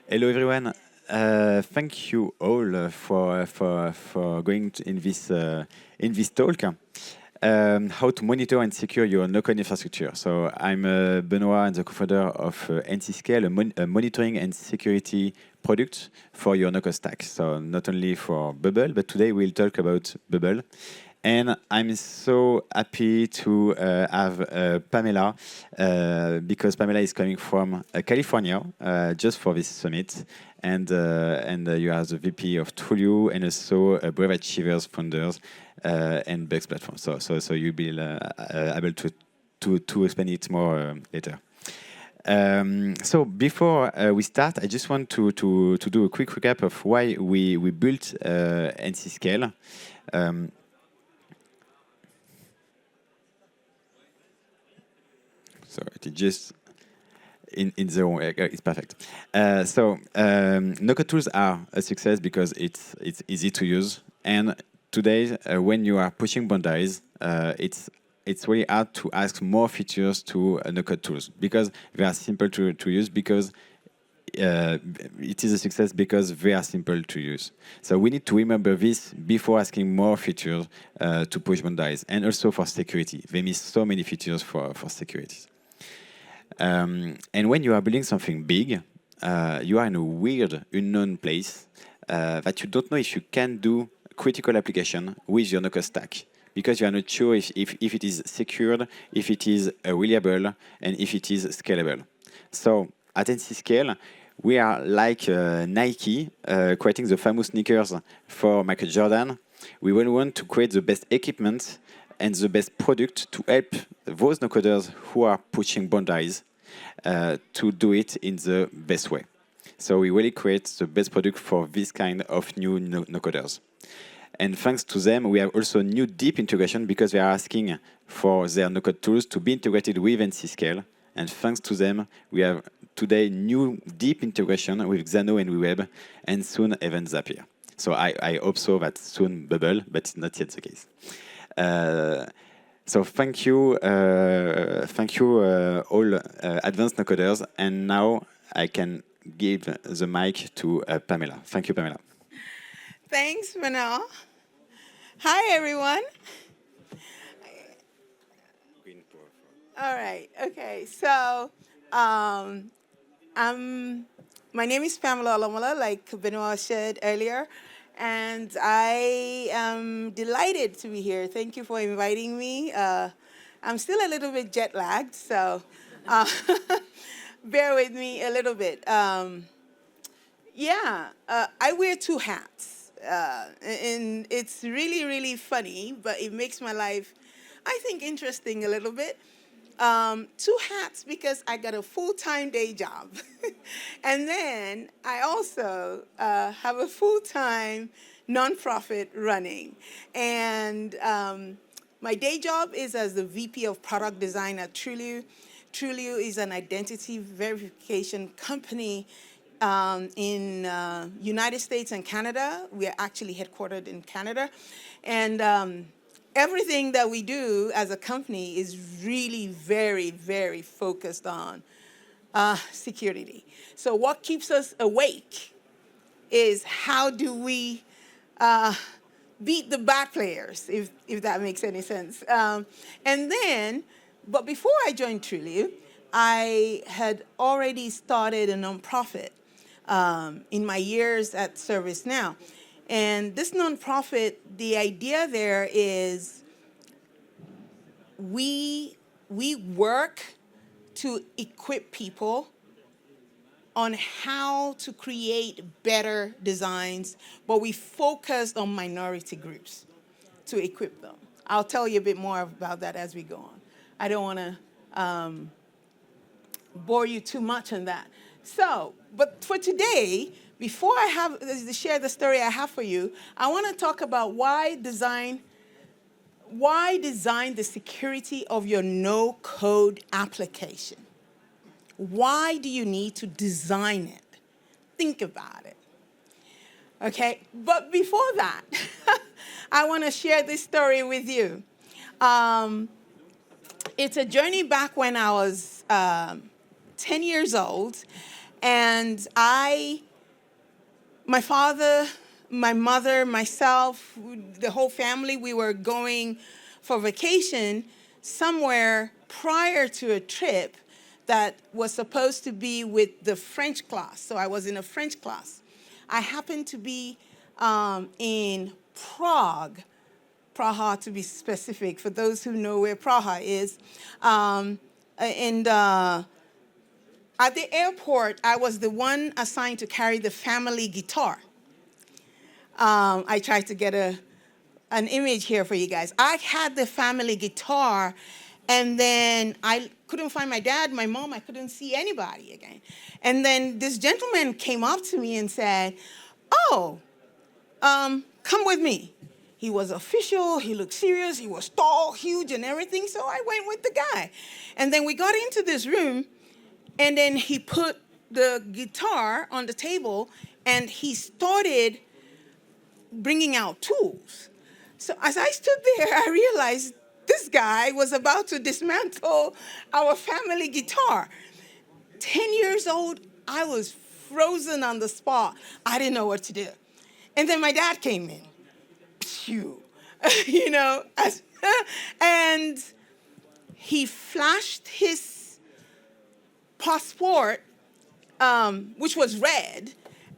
Hello everyone. Thank you all for going in this talk. How to monitor and secure your no-code infrastructure. So I'm Benoit and the co-founder of NCScale, a monitoring and security product for your no-code stack. So not only for Bubble, but today we'll talk about Bubble. And I'm so happy to have Pamela, because Pamela is coming from California just for this summit. And you are the VP of Trulio and also Brave Achievers founders and Bugs platform. So you'll be able to explain it more later. So before we start, I just want to do a quick recap of why we built NCScale. So it just in the wrong, it's perfect. No-code tools are a success because it's easy to use. And today, when you are pushing boundaries, it's really hard to ask more features to no-code tools because they are simple to use, because it is a success because they are simple to use. So we need to remember this before asking more features to push boundaries, and also for security. They miss so many features for security. And when you are building something big, you are in a weird, unknown place that you don't know if you can do critical application with your no-code stack, because you are not sure if it is secured, if it is reliable, and if it is scalable. So at NCScale, we are like Nike, creating the famous sneakers for Michael Jordan. We will want to create the best equipment and the best product to help those no-coders who are pushing boundaries to do it in the best way. So we really create the best product for this kind of new no-coders. And thanks to them, we have also new deep integration because they are asking for their no-code tools to be integrated with NCScale. And thanks to them, we have today new deep integration with Xano and WeWeb, and soon even Zapier. So I hope so that soon Bubble, but it's not yet the case. So thank you all advanced no-coders. And now I can give the mic to Pamela. Thank you, Pamela. Thanks, Manal. Hi, everyone. All right. Okay. So, my name is Pamela Alamola, like Benoit said earlier, and I am delighted to be here. Thank you for inviting me. I'm still a little bit jet lagged, so bear with me a little bit. I wear two hats, and it's really, really funny, but it makes my life, I think, interesting a little bit. Two hats because I got a full-time day job. And then I also have a full-time nonprofit running. And my day job is as the VP of Product Design at Trulio. Trulio is an identity verification company in United States and Canada. We are actually headquartered in Canada. And everything that we do as a company is really very, very focused on security. So what keeps us awake is how do we beat the bad players, if that makes any sense. But before I joined Trulio, I had already started a nonprofit in my years at ServiceNow. And this nonprofit, the idea there is we work to equip people on how to create better designs, but we focus on minority groups to equip them. I'll tell you a bit more about that as we go on. I don't want to bore you too much on that. So, but for today, before I have to share the story I have for you, I want to talk about why design the security of your no-code application. Why do you need to design it? Think about it. Okay, but before that, I want to share this story with you. It's a journey back when I was 10 years old, And my father, my mother, myself, the whole family, we were going for vacation somewhere prior to a trip that was supposed to be with the French class. So I was in a French class. I happened to be in Prague, Praha to be specific, for those who know where Praha is. And at the airport, I was the one assigned to carry the family guitar. I tried to get an image here for you guys. I had the family guitar, and then I couldn't find my dad, my mom, I couldn't see anybody again. And then this gentleman came up to me and said, "Oh, come with me." He was official, he looked serious, he was tall, huge, and everything, so I went with the guy. And then we got into this room, and then he put the guitar on the table, and he started bringing out tools. So as I stood there, I realized this guy was about to dismantle our family guitar. 10 years old, I was frozen on the spot. I didn't know what to do. And then my dad came in. Phew. you know, as, and he flashed his passport, which was red,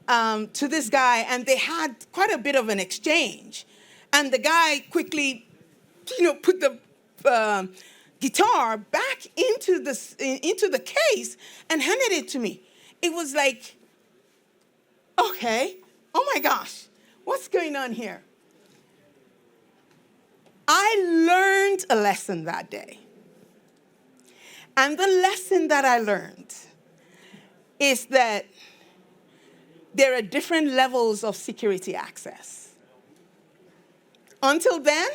to this guy, and they had quite a bit of an exchange. And the guy quickly, put the guitar back into the case and handed it to me. It was like, okay, oh my gosh, what's going on here? I learned a lesson that day. And the lesson that I learned is that there are different levels of security access. Until then,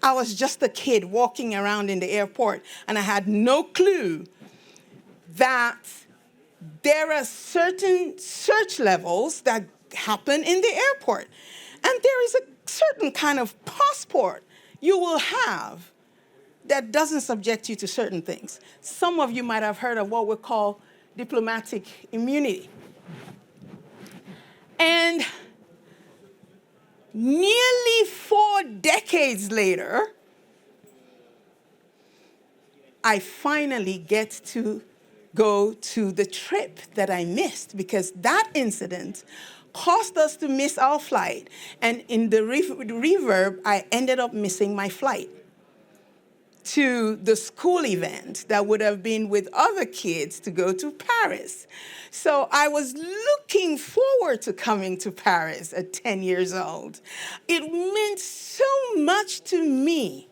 I was just a kid walking around in the airport, and I had no clue that there are certain search levels that happen in the airport. And there is a certain kind of passport you will have that doesn't subject you to certain things. Some of you might have heard of what we call diplomatic immunity. And nearly 4 decades later, I finally get to go to the trip that I missed, because that incident caused us to miss our flight. And in the reverb, I ended up missing my flight to the school event that would have been with other kids to go to Paris. So I was looking forward to coming to Paris at 10 years old. It meant so much to me.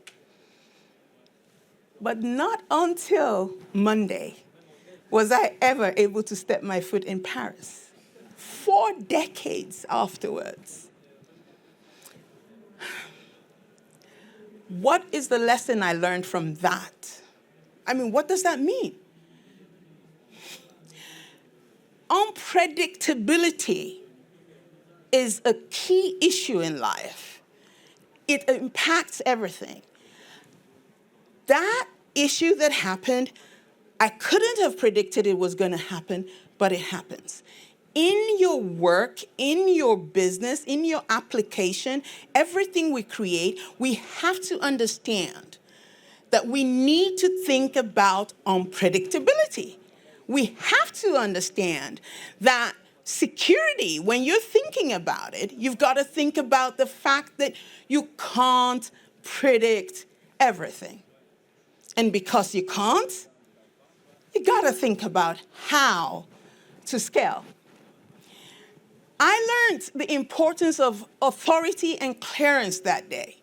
But not until Monday was I ever able to step my foot in Paris. 4 decades afterwards. What is the lesson I learned from that? I mean, what does that mean? Unpredictability is a key issue in life. It impacts everything. That issue that happened, I couldn't have predicted it was going to happen, but it happens. In your work, in your business, in your application, everything we create, we have to understand that we need to think about unpredictability. We have to understand that security, when you're thinking about it, you've got to think about the fact that you can't predict everything. And because you can't, you got to think about how to scale. I learned the importance of authority and clearance that day.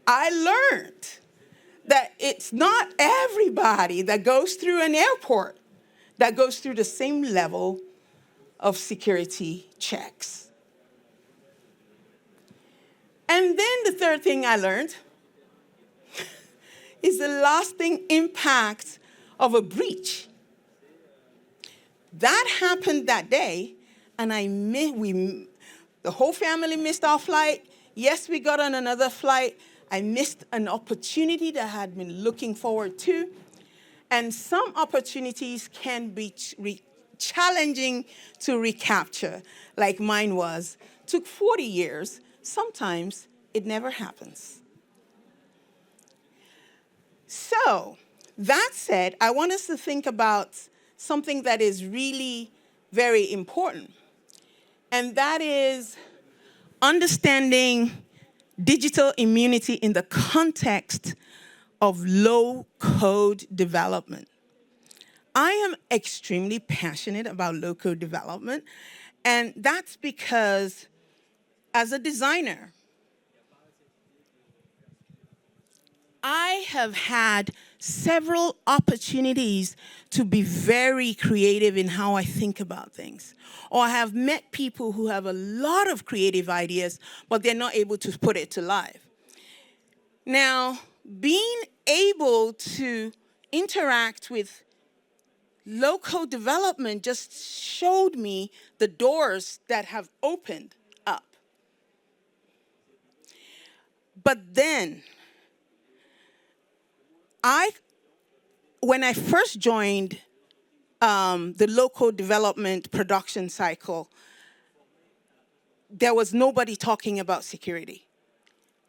I learned that it's not everybody that goes through an airport that goes through the same level of security checks. And then the third thing I learned is the lasting impact of a breach. That happened that day, and the whole family missed our flight. Yes, we got on another flight. I missed an opportunity that I had been looking forward to. And some opportunities can be challenging to recapture, like mine was. Took 40 years. Sometimes it never happens. So, that said, I want us to think about something that is really very important, and that is understanding digital immunity in the context of low code development. I am extremely passionate about low code development, and that's because as a designer, I have had several opportunities to be very creative in how I think about things. Or I have met people who have a lot of creative ideas, but they're not able to put it to life. Now, being able to interact with low-code development just showed me the doors that have opened up. But then, when I first joined the local development production cycle, there was nobody talking about security.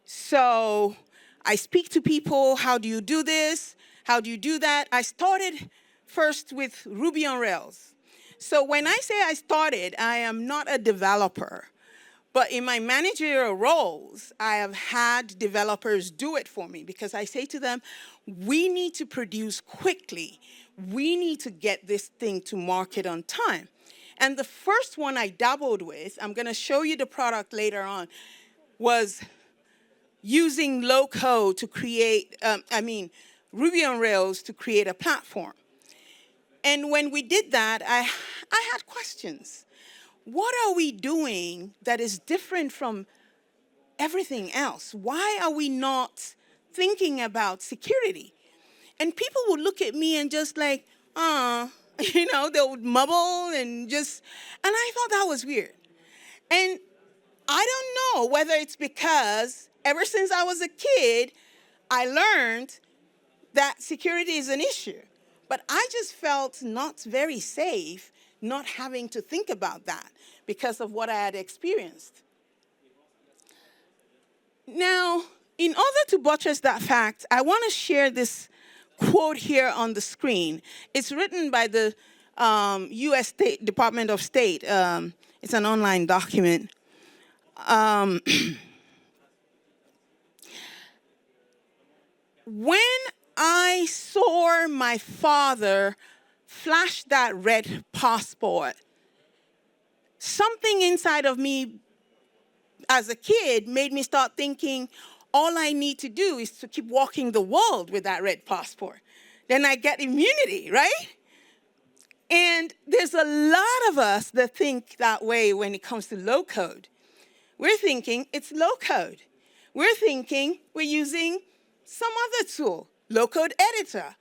So I speak to people, how do you do this? How do you do that? I started first with Ruby on Rails. So when I say I started, I am not a developer. But in my managerial roles, I have had developers do it for me because I say to them, we need to produce quickly. We need to get this thing to market on time. And the first one I dabbled with, I'm going to show you the product later on, was using low code to create, Ruby on Rails to create a platform. And when we did that, I had questions. What are we doing that is different from everything else? Why are we not thinking about security? And people would look at me and just like, they would mumble and I thought that was weird. And I don't know whether it's because ever since I was a kid, I learned that security is an issue. But I just felt not very safe not having to think about that because of what I had experienced. Now, in order to buttress that fact, I want to share this quote here on the screen. It's written by the U.S. Department of State. It's an online document. When I saw my father flash that red passport, something inside of me as a kid made me start thinking, all I need to do is to keep walking the world with that red passport. Then I get immunity, right? And there's a lot of us that think that way when it comes to low code. We're thinking it's low code. We're thinking we're using some other tool, low code editor.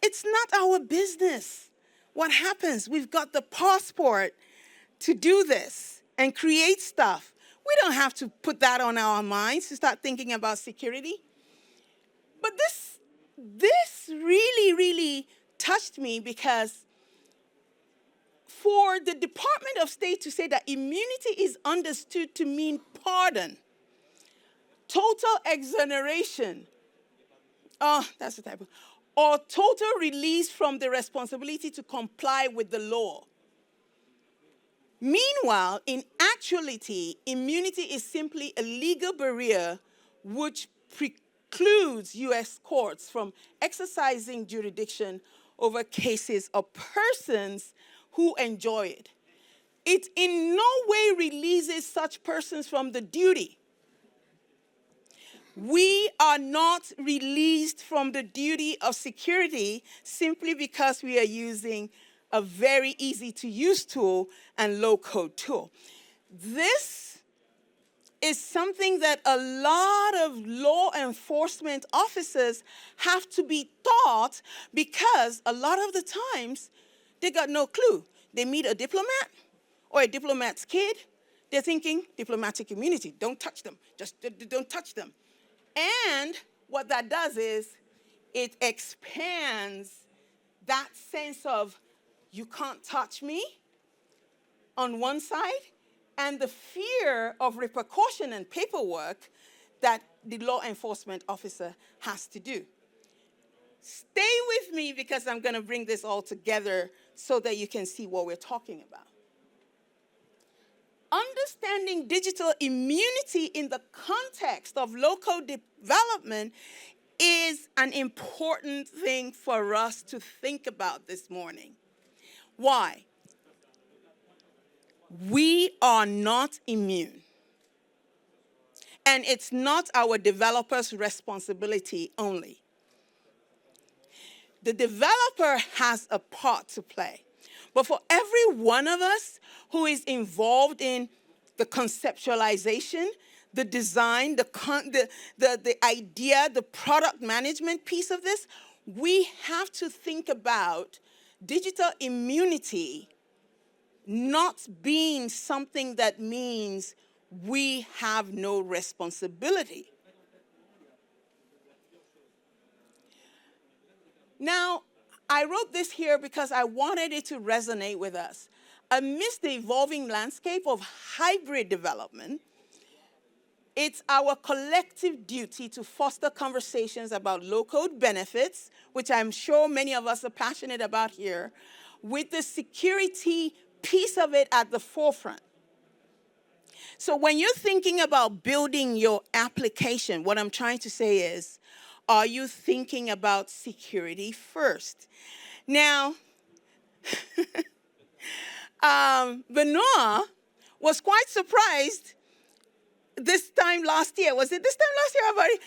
It's not our business. What happens? We've got the passport to do this and create stuff. We don't have to put that on our minds to start thinking about security. But this really, really touched me because for the Department of State to say that immunity is understood to mean pardon, total exoneration, that's a typo, or total release from the responsibility to comply with the law. Meanwhile, in actuality, immunity is simply a legal barrier which precludes U.S. courts from exercising jurisdiction over cases of persons who enjoy it. It in no way releases such persons from the duty. We are not released from the duty of security simply because we are using a very easy to use tool and low code tool. This is something that a lot of law enforcement officers have to be taught because a lot of the times they got no clue. They meet a diplomat or a diplomat's kid. They're thinking diplomatic immunity. Don't touch them. Just don't touch them. And what that does is it expands that sense of you can't touch me on one side, and the fear of repercussion and paperwork that the law enforcement officer has to do. Stay with me because I'm going to bring this all together so that you can see what we're talking about. Understanding digital immunity in the context of local development is an important thing for us to think about this morning. Why? We are not immune. And it's not our developers' responsibility only. The developer has a part to play. But for every one of us who is involved in the conceptualization, the design, the idea, the product management piece of this, we have to think about digital immunity not being something that means we have no responsibility. Now, I wrote this here because I wanted it to resonate with us. Amidst the evolving landscape of hybrid development, it's our collective duty to foster conversations about low-code benefits, which I'm sure many of us are passionate about here, with the security piece of it at the forefront. So when you're thinking about building your application, what I'm trying to say is, are you thinking about security first? Now, Benoit was quite surprised this time last year. Was it this time last year, everybody?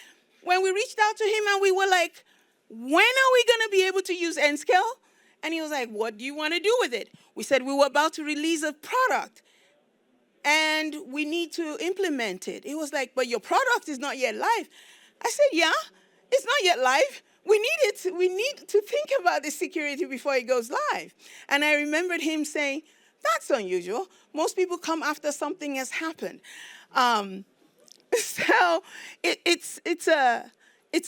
When we reached out to him and we were like, when are we going to be able to use N-Scale? And he was like, what do you want to do with it? We said we were about to release a product and we need to implement it. He was like, but your product is not yet live. I said, yeah, it's not yet live. We need to think about the security before it goes live. And I remembered him saying, that's unusual. Most people come after something has happened. So it's a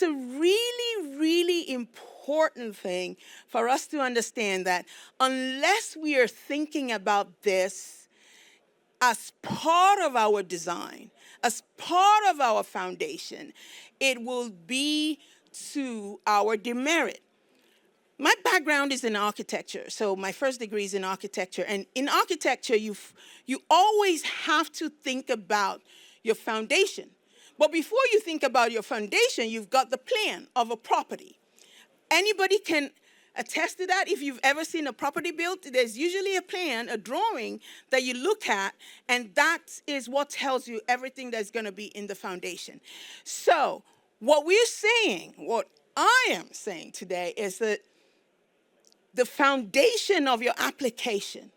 really, really important thing for us to understand that unless we are thinking about this as part of our design, as part of our foundation, it will be to our demerit. My background is in architecture, so my first degree is in architecture. And in architecture, you always have to think about your foundation. But before you think about your foundation, you've got the plan of a property. Anybody can attest to that. If you've ever seen a property built, there's usually a plan, a drawing that you look at, and that is what tells you everything that's going to be in the foundation. So what we're saying, what I am saying today is that the foundation of your application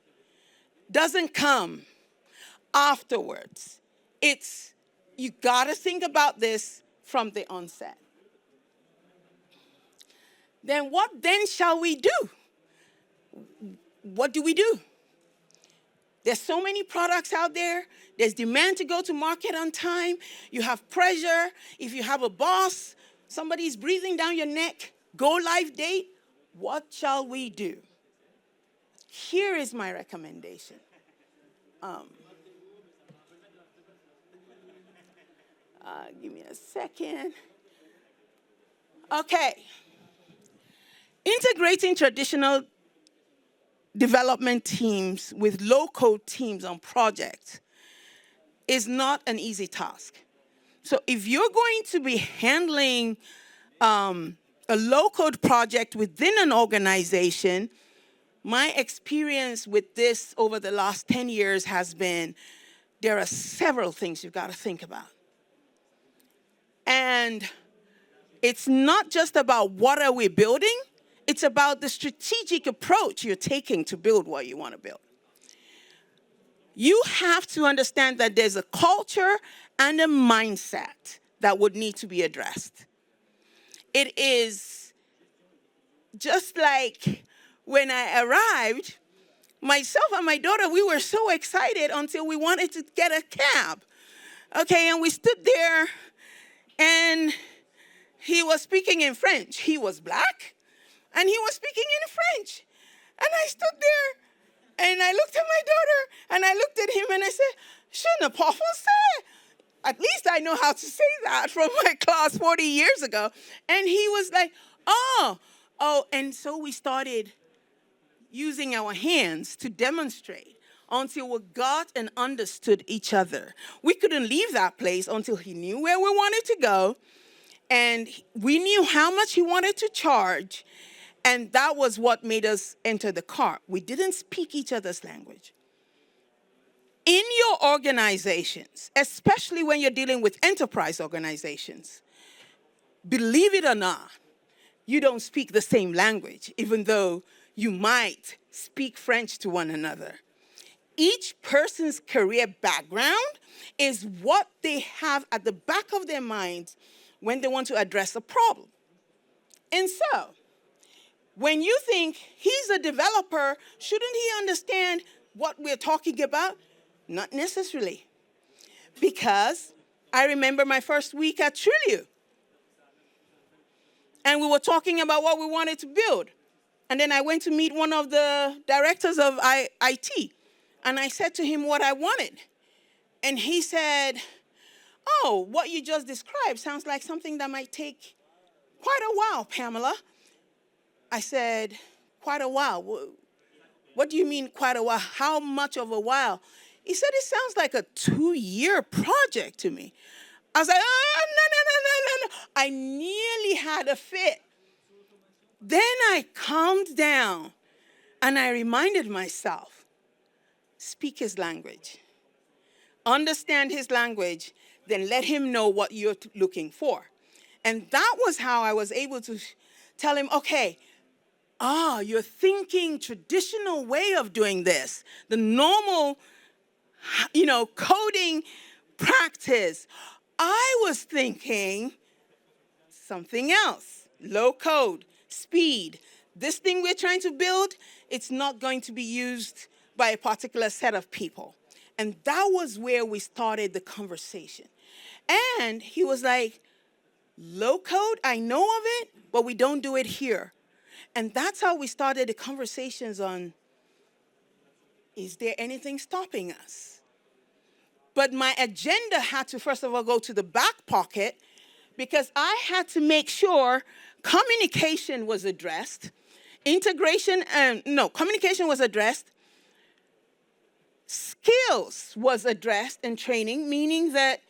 doesn't come afterwards. You got to think about this from the onset. Then what then shall we do? What do we do? There's so many products out there. There's demand to go to market on time. You have pressure. If you have a boss, somebody's breathing down your neck, go live date. What shall we do? Here is my recommendation. Give me a second. Okay. Integrating traditional development teams with low-code teams on projects is not an easy task. So if you're going to be handling a low-code project within an organization, my experience with this over the last 10 years has been there are several things you've got to think about. And it's not just about what are we building, it's about the strategic approach you're taking to build what you want to build. You have to understand that there's a culture and a mindset that would need to be addressed. It is just like when I arrived, myself and my daughter, we were so excited until we wanted to get a cab. Okay, and we stood there and he was speaking in French. He was black and he was speaking in French. And I stood there and I looked at my daughter and I looked at him and I said, shouldn't a powerful say? At least I know how to say that from my class 40 years ago. And he was like, oh. And so we started using our hands to demonstrate until we got and understood each other. We couldn't leave that place until he knew where we wanted to go, and we knew how much he wanted to charge, and that was what made us enter the car. We didn't speak each other's language. In your organizations, especially when you're dealing with enterprise organizations, believe it or not, you don't speak the same language, even though you might speak French to one another. Each person's career background is what they have at the back of their minds when they want to address a problem. And so, when you think he's a developer, shouldn't he understand what we're talking about? Not necessarily. Because I remember my first week at Trillium. And we were talking about what we wanted to build. And then I went to meet one of the directors of IT. And I said to him what I wanted. And he said, oh, what you just described sounds like something that might take quite a while, Pamela. I said, quite a while? What do you mean quite a while? How much of a while? He said, it sounds like a 2-year project to me. I was like, no. I nearly had a fit. Then I calmed down and I reminded myself, speak his language. Understand his language, then let him know what you're looking for. And that was how I was able to tell him, okay, you're thinking traditional way of doing this, the normal, coding practice. I was thinking something else, low code, speed. This thing we're trying to build, it's not going to be used by a particular set of people. And that was where we started the conversation. And he was like, low code, I know of it, but we don't do it here. And that's how we started the conversations on, is there anything stopping us? But my agenda had to, first of all, go to the back pocket because I had to make sure communication was addressed. Communication was addressed. Skills was addressed and training, meaning that,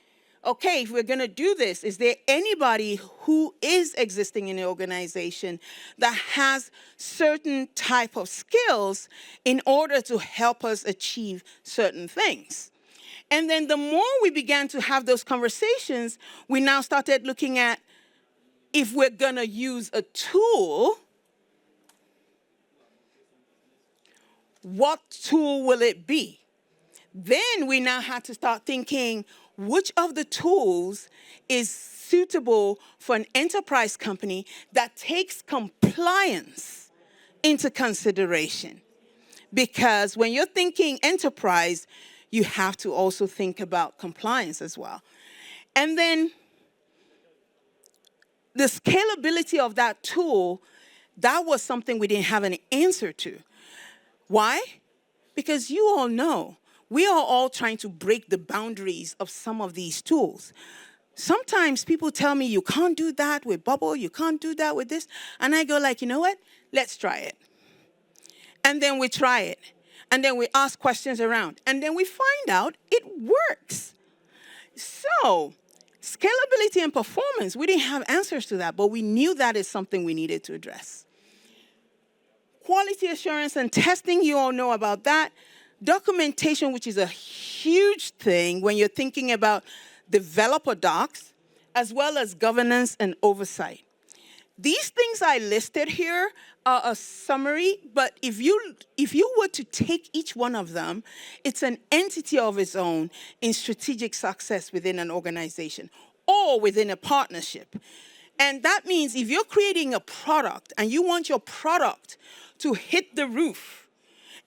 okay, if we're going to do this, is there anybody who is existing in the organization that has certain type of skills in order to help us achieve certain things? And then the more we began to have those conversations, we now started looking at if we're going to use a tool, what tool will it be? Then we now had to start thinking, which of the tools is suitable for an enterprise company that takes compliance into consideration? Because when you're thinking enterprise, you have to also think about compliance as well. And then the scalability of that tool, that was something we didn't have an answer to. Why? Because you all know, we are all trying to break the boundaries of some of these tools. Sometimes people tell me, you can't do that with Bubble, you can't do that with this. And I go like, you know what? Let's try it. And then we try it. And then we ask questions around. And then we find out it works. So, scalability and performance, we didn't have answers to that, but we knew that is something we needed to address. Quality assurance and testing, you all know about that. Documentation, which is a huge thing when you're thinking about developer docs, as well as governance and oversight. These things I listed here are a summary, but if you were to take each one of them, it's an entity of its own in strategic success within an organization or within a partnership. And that means if you're creating a product and you want your product to hit the roof,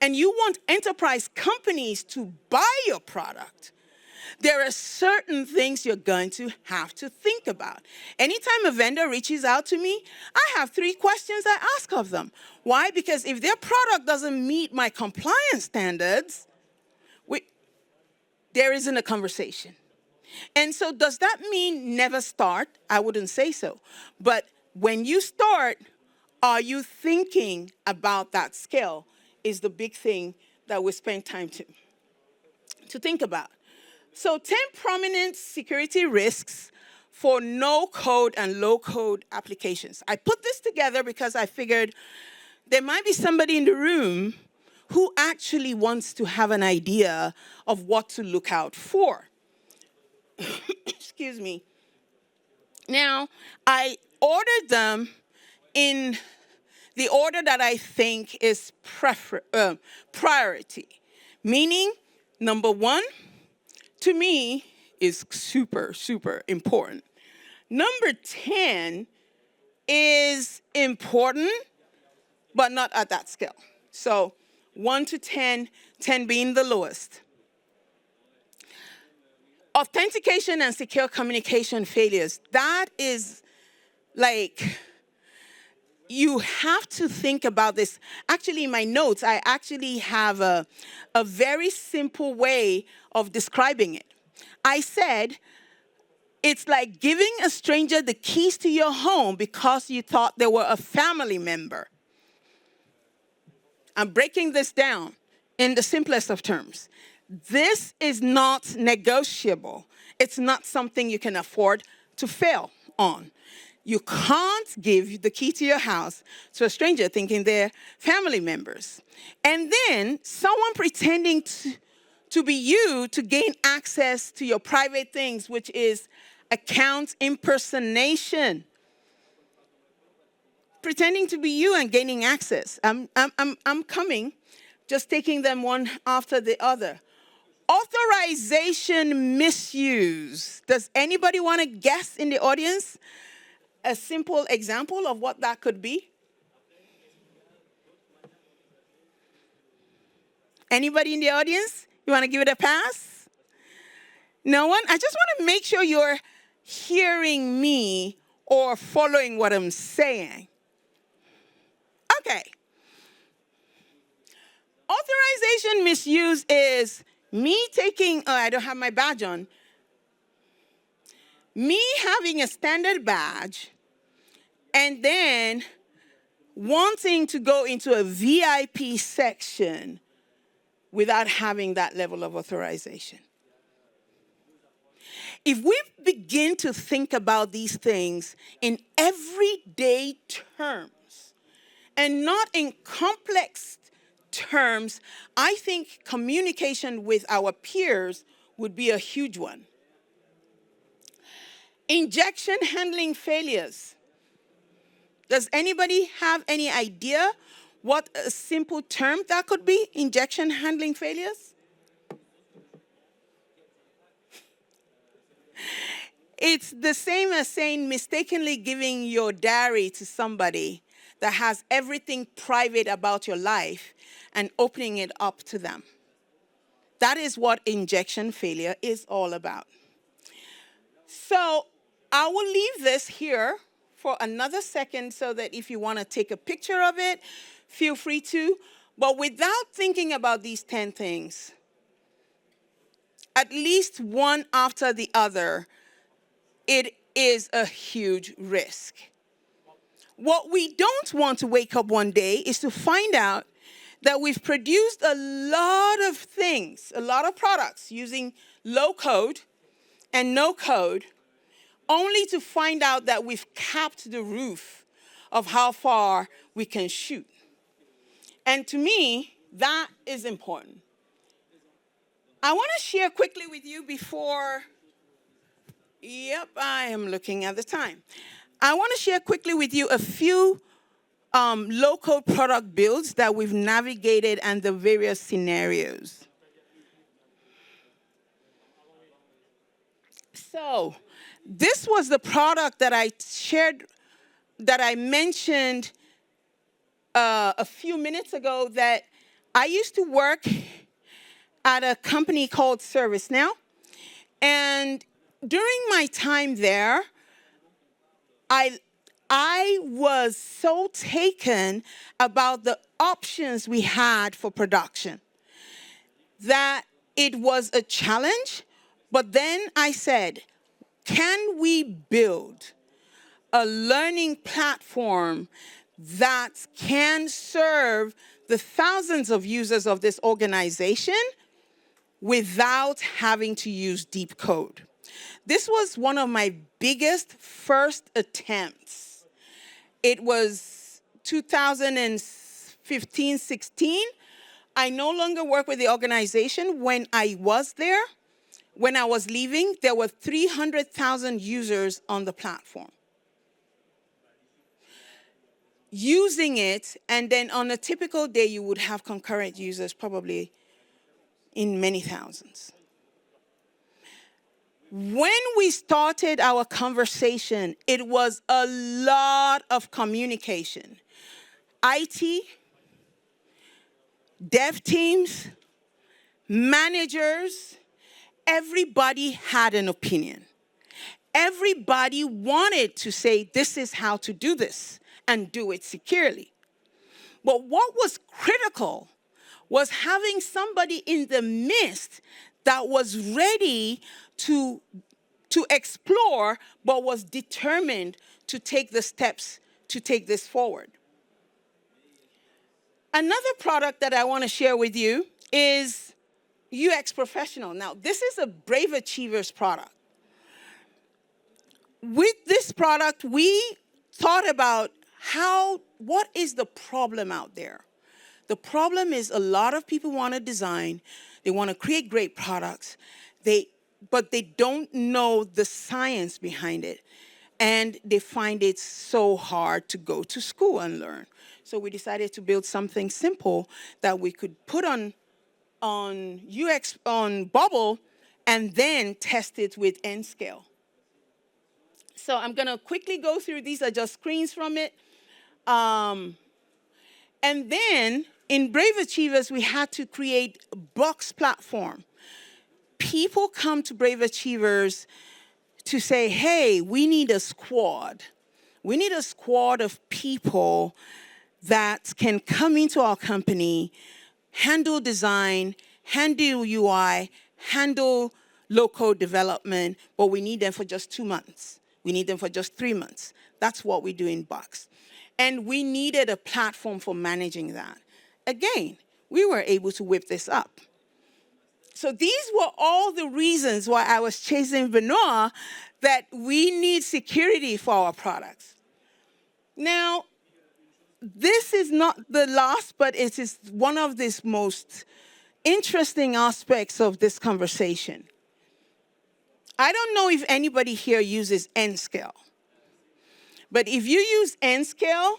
and you want enterprise companies to buy your product, There are certain things you're going to have to think about. Anytime a vendor reaches out to me, I have 3 questions I ask of them. Why? Because if their product doesn't meet my compliance standards, there isn't a conversation. And so does that mean never start? I wouldn't say so. But when you start, are you thinking about that scale is the big thing that we spend time to think about. So 10 prominent security risks for no-code and low-code applications. I put this together because I figured there might be somebody in the room who actually wants to have an idea of what to look out for. Excuse me. Now, I ordered them in the order that I think is priority, meaning number 1, to me, is super, super important. Number 10 is important, but not at that scale. So 1 to 10, 10 being the lowest. Authentication and secure communication failures. That is like, you have to think about this. Actually, in my notes, I actually have a very simple way of describing it. I said, it's like giving a stranger the keys to your home because you thought they were a family member. I'm breaking this down in the simplest of terms. This is not negotiable. It's not something you can afford to fail on. You can't give the key to your house to a stranger thinking they're family members. And then someone pretending to be you to gain access to your private things, which is account impersonation. Pretending to be you and gaining access. I'm coming, just taking them one after the other. Authorization misuse. Does anybody want to guess in the audience a simple example of what that could be? Anybody in the audience? You want to give it a pass? No one? I just want to make sure you're hearing me or following what I'm saying. Okay. Authorization misuse is me taking, oh, I don't have my badge on. Me having a standard badge and then wanting to go into a VIP section without having that level of authorization. If we begin to think about these things in everyday terms and not in complex terms, I think communication with our peers would be a huge one. Injection handling failures. Does anybody have any idea what a simple term that could be? Injection handling failures? It's the same as saying mistakenly giving your diary to somebody that has everything private about your life and opening it up to them. That is what injection failure is all about. So I will leave this here for another second so that if you want to take a picture of it, feel free to. But without thinking about these 10 things, at least one after the other, it is a huge risk. What we don't want to wake up one day is to find out that we've produced a lot of things, a lot of products using low code and no code, only to find out that we've capped the roof of how far we can shoot. And to me, that is important. I want to share quickly with you before, I am looking at the time. I want to share quickly with you a few low-code product builds that we've navigated and the various scenarios. So this was the product that I shared, that I mentioned a few minutes ago, that I used to work at a company called ServiceNow. And during my time there, I I was so taken about the options we had for production that it was a challenge. But then I said, can we build a learning platform that can serve the thousands of users of this organization without having to use deep code? This was one of my biggest first attempts. It was 2015, 16. I no longer work with the organization. When I was there, when I was leaving, there were 300,000 users on the platform using it, and then on a typical day, you would have concurrent users probably in many thousands. When we started our conversation, it was a lot of communication. IT, dev teams, managers, everybody had an opinion. Everybody wanted to say, this is how to do this and do it securely. But what was critical was having somebody in the midst that was ready to explore, but was determined to take the steps to take this forward. Another product that I want to share with you is UX Professional. Now, this is a Brave Achievers product. With this product, we thought about what is the problem out there? The problem is a lot of people want to design, they want to create great products, but they don't know the science behind it. And they find it so hard to go to school and learn. So we decided to build something simple that we could put on UX, on Bubble, and then test it with N-Scale. So I'm going to quickly go through. These are just screens from it. And then in Brave Achievers, we had to create a box platform. People come to Brave Achievers to say, hey, we need a squad. We need a squad of people that can come into our company, handle design, handle UI, handle low-code development, but we need them for just 2 months. We need them for just 3 months. That's what we do in Box. And we needed a platform for managing that. Again, we were able to whip this up. So these were all the reasons why I was chasing Benoit, that we need security for our products. Now, this is not the last, but it is one of the most interesting aspects of this conversation. I don't know if anybody here uses N-Scale. But if you use N-Scale,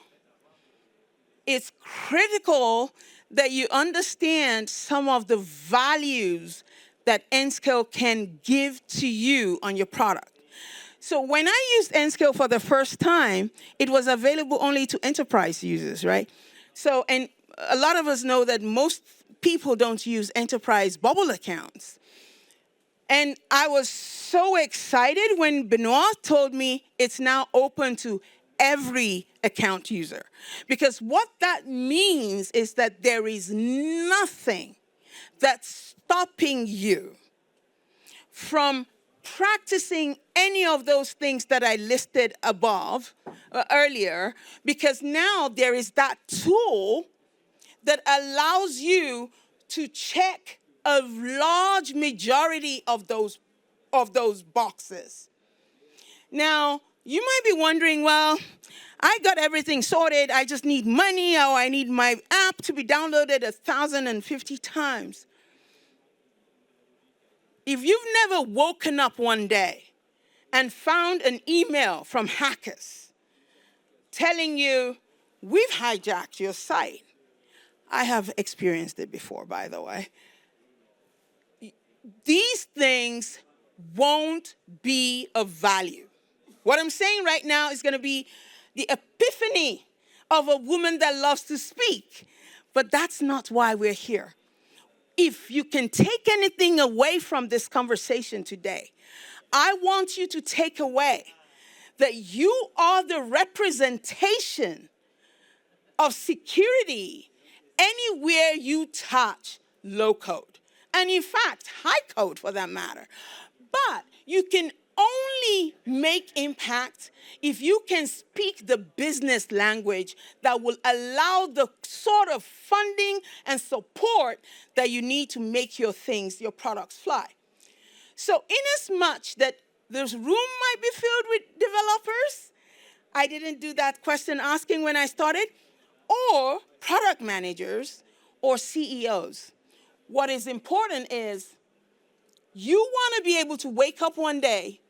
it's critical that you understand some of the values that N-Scale can give to you on your product. So when I used N-Scale for the first time, it was available only to enterprise users, right? So, and a lot of us know that most people don't use enterprise Bubble accounts. And I was so excited when Benoit told me it's now open to every account user. Because what that means is that there is nothing that's stopping you from practicing any of those things that I listed above earlier, because now there is that tool that allows you to check a large majority of those boxes. Now, you might be wondering, well, I got everything sorted. I just need money, or I need my app to be downloaded 1,050 times. If you've never woken up one day and found an email from hackers telling you, we've hijacked your site. I have experienced it before, by the way. These things won't be of value. What I'm saying right now is going to be the epiphany of a woman that loves to speak. But that's not why we're here. if you can take anything away from this conversation today, I want you to take away that you are the representation of security anywhere you touch low code. And in fact, high code for that matter. But you can only make impact if you can speak the business language that will allow the sort of funding and support that you need to make your things, your products fly. So inasmuch that this room might be filled with developers, I didn't do that question asking when I started, or product managers or CEOs. What is important is you want to be able to wake up one day,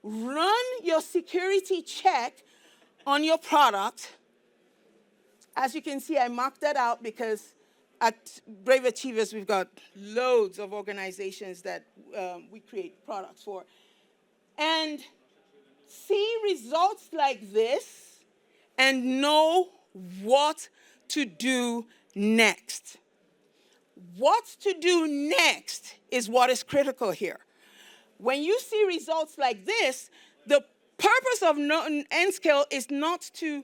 run your security check on your product. As you can see, I marked that out because at Brave Achievers, we've got loads of organizations that we create products for. And see results like this and know what to do next. What to do next is what is critical here. When you see results like this, the purpose of N-Scale is not to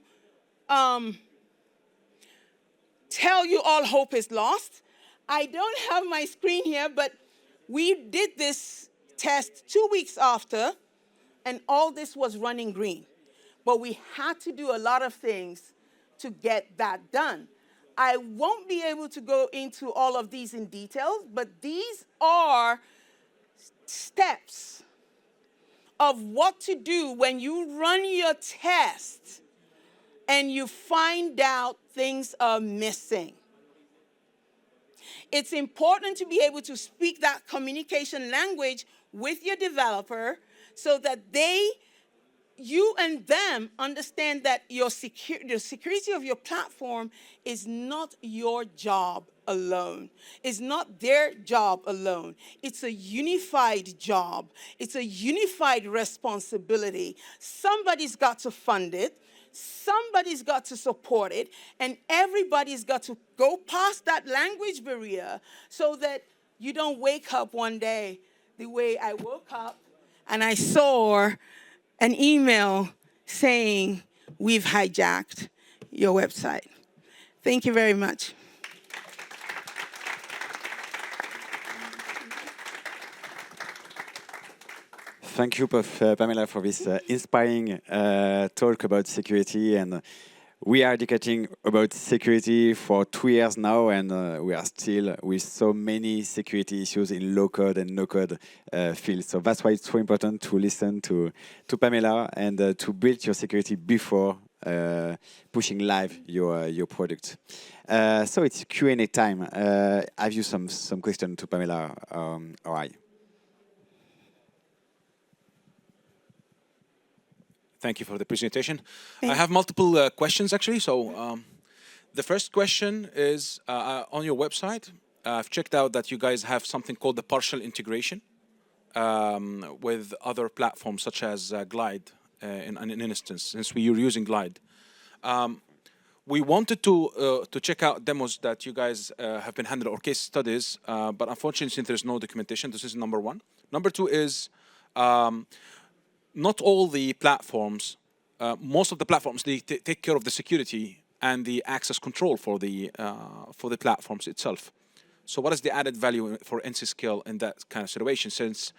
tell you all hope is lost. I don't have my screen here, but we did this test 2 weeks after, and all this was running green. But we had to do a lot of things to get that done. I won't be able to go into all of these in detail, but these are steps of what to do when you run your test and you find out things are missing. It's important to be able to speak that communication language with your developer so that you and them understand that the security of your platform is not your job alone. It's not their job alone. It's a unified job. It's a unified responsibility. Somebody's got to fund it. Somebody's got to support it. And everybody's got to go past that language barrier so that you don't wake up one day the way I woke up and I saw an email saying, we've hijacked your website. Thank you very much. Thank you, Pamela, for this inspiring talk about security. And we are educating about security for 2 years now, and we are still with so many security issues in low-code and no-code fields. So that's why it's so important to listen to Pamela and to build your security before pushing live your product. So it's Q&A time. Have you some question to Pamela or I? Thank you for the presentation. I have multiple questions, actually. So the first question is, on your website, I've checked out that you guys have something called the partial integration with other platforms, such as Glide in an instance, since we are using Glide. We wanted to check out demos that you guys have been handling, or case studies, but unfortunately, since there's no documentation, this is number one. Number two is, not all the platforms, most of the platforms, they take care of the security and the access control for the platforms itself. So what is the added value for N-Scale in that kind of situation? Since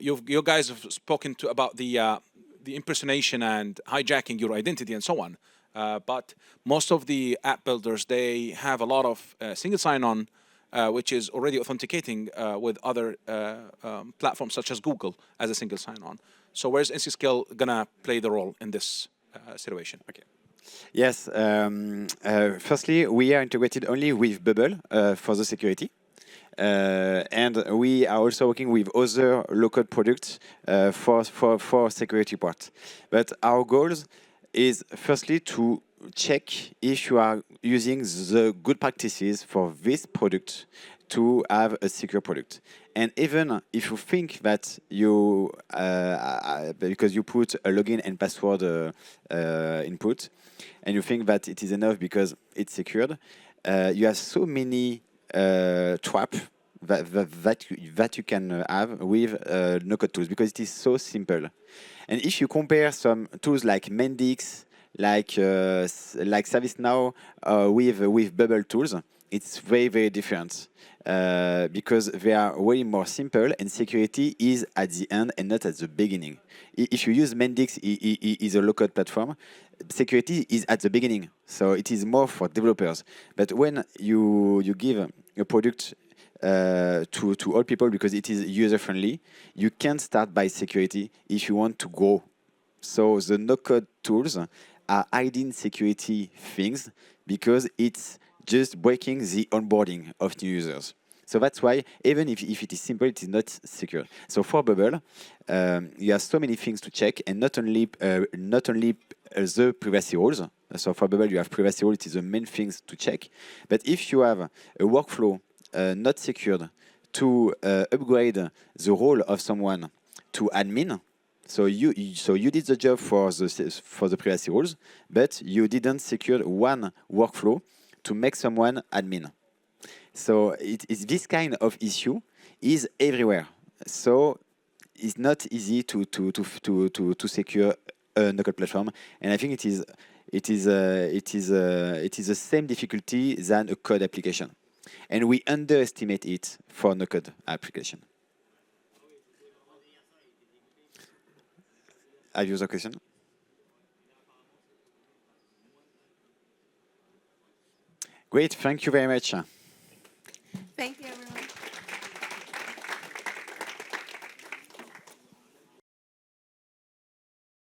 you guys have spoken about the impersonation and hijacking your identity and so on, but most of the app builders, they have a lot of single sign-on, which is already authenticating with other platforms such as Google as a single sign-on. So where's N-Scale gonna play the role in this situation? Okay. Yes. Firstly, we are integrated only with Bubble for the security. And we are also working with other low-code products for security part. But our goals is firstly to check if you are using the good practices for this product to have a secure product. And even if you think that you, because you put a login and password input, and you think that it is enough because it's secured, you have so many trap that you can have with no-code tools because it is so simple. And if you compare some tools like Mendix, like ServiceNow with Bubble tools, it's very different because they are way more simple and security is at the end and not at the beginning. If you use Mendix, is a low-code platform, security is at the beginning, so it is more for developers. But when you give a product to all people because it is user-friendly, you can start by security if you want to grow. So the no-code tools are hiding security things because it's just breaking the onboarding of new users. So that's why even if it is simple, it is not secure. So for Bubble, you have so many things to check, and not only the privacy rules. So for Bubble, you have privacy rules. It is the main things to check. But if you have a workflow not secured to upgrade the role of someone to admin, so you did the job for the privacy rules, but you didn't secure one workflow to make someone admin. So it's this kind of issue is everywhere. So it's not easy to secure a no-code platform, and I think it is the same difficulty than a code application, and we underestimate it for no-code application. Have you the question? Great, thank you very much.